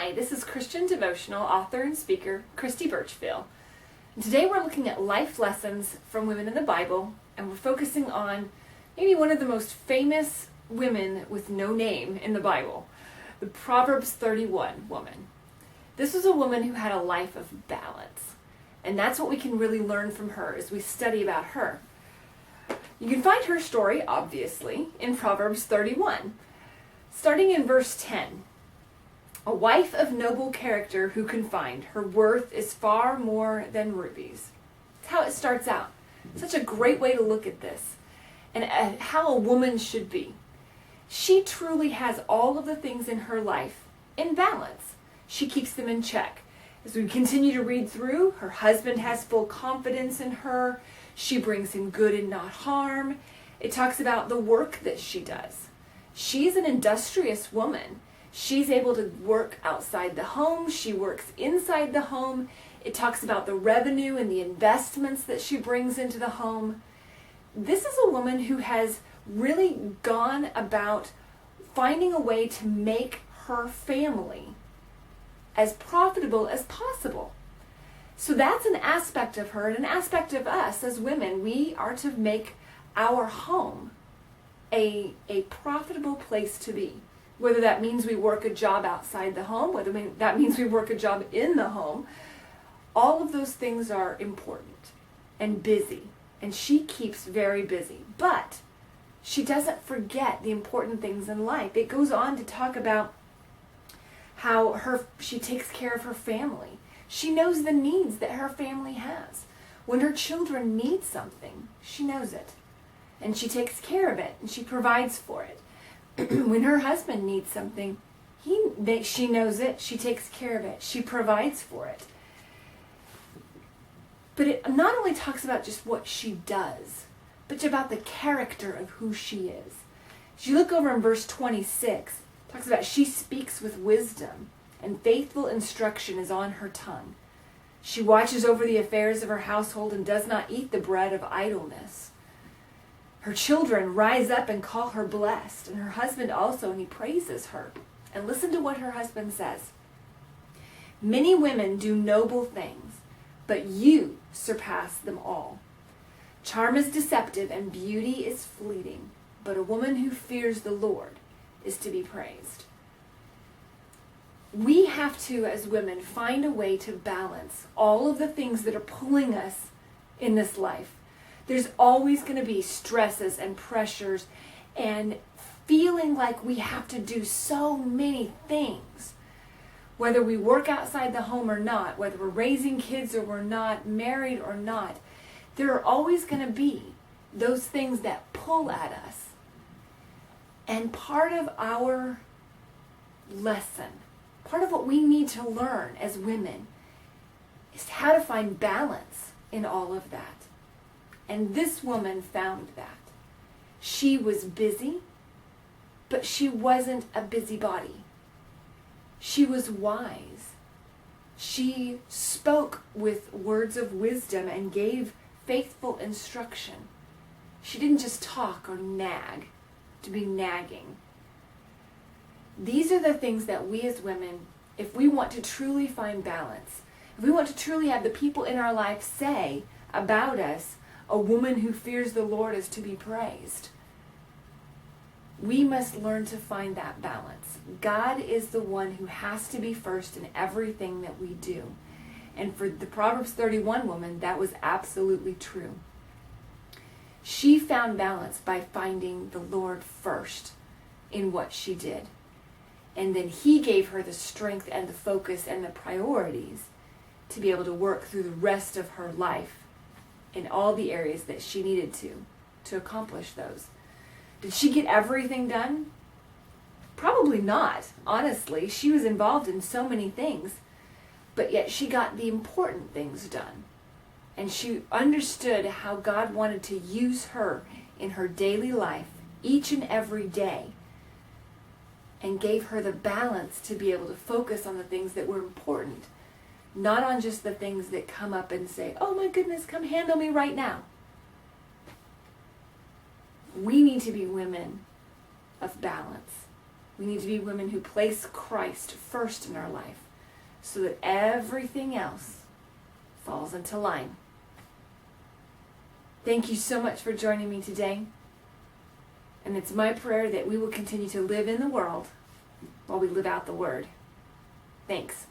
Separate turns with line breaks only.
Hi, this is Christian Devotional author and speaker, Christy Birchfield. And today we're looking at life lessons from women in the Bible, and we're focusing on maybe one of the most famous women with no name in the Bible, the Proverbs 31 woman. This was a woman who had a life of balance, and that's what we can really learn from her as we study about her. You can find her story, obviously, in Proverbs 31, starting in verse 10. A wife of noble character who can find, her worth is far more than rubies. That's how it starts out. Such a great way to look at this and at how a woman should be. She truly has all of the things in her life in balance. She keeps them in check. As we continue to read through, her husband has full confidence in her. She brings him good and not harm. It talks about the work that she does. She's an industrious woman. She's able to work outside the home. She works inside the home. It talks about the revenue and the investments that she brings into the home. This is a woman who has really gone about finding a way to make her family as profitable as possible. So that's an aspect of her and an aspect of us as women. We are to make our home a profitable place to be. Whether that means we work a job outside the home, whether that means we work a job in the home, all of those things are important and busy. And she keeps very busy. But she doesn't forget the important things in life. It goes on to talk about how she takes care of her family. She knows the needs that her family has. When her children need something, she knows it. And she takes care of it, and she provides for it. When her husband needs something, she knows it, she takes care of it, she provides for it. But it not only talks about just what she does, but about the character of who she is. As you look over in verse 26, it talks about she speaks with wisdom, and faithful instruction is on her tongue. She watches over the affairs of her household and does not eat the bread of idleness. Her children rise up and call her blessed, and her husband also, and he praises her. And listen to what her husband says. Many women do noble things, but you surpass them all. Charm is deceptive and beauty is fleeting, but a woman who fears the Lord is to be praised. We have to, as women, find a way to balance all of the things that are pulling us in this life. There's always going to be stresses and pressures and feeling like we have to do so many things. Whether we work outside the home or not, whether we're raising kids or we're not, married or not, there are always going to be those things that pull at us. And part of our lesson, part of what we need to learn as women is how to find balance in all of that. And this woman found that. She was busy, but she wasn't a busybody. She was wise. She spoke with words of wisdom and gave faithful instruction. She didn't just talk or nag to be nagging. These are the things that we as women, if we want to truly find balance, if we want to truly have the people in our life say about us, a woman who fears the Lord is to be praised, we must learn to find that balance. God is the one who has to be first in everything that we do. And for the Proverbs 31 woman, that was absolutely true. She found balance by finding the Lord first in what she did. And then he gave her the strength and the focus and the priorities to be able to work through the rest of her life in all the areas that she needed to accomplish those. Did she get everything done? Probably not, honestly. She was involved in so many things, but yet she got the important things done. And she understood how God wanted to use her in her daily life, each and every day, and gave her the balance to be able to focus on the things that were important, not on just the things that come up and say, oh my goodness, come handle me right now. We need to be women of balance. We need to be women who place Christ first in our life so that everything else falls into line. Thank you so much for joining me today. And it's my prayer that we will continue to live in the world while we live out the Word. Thanks.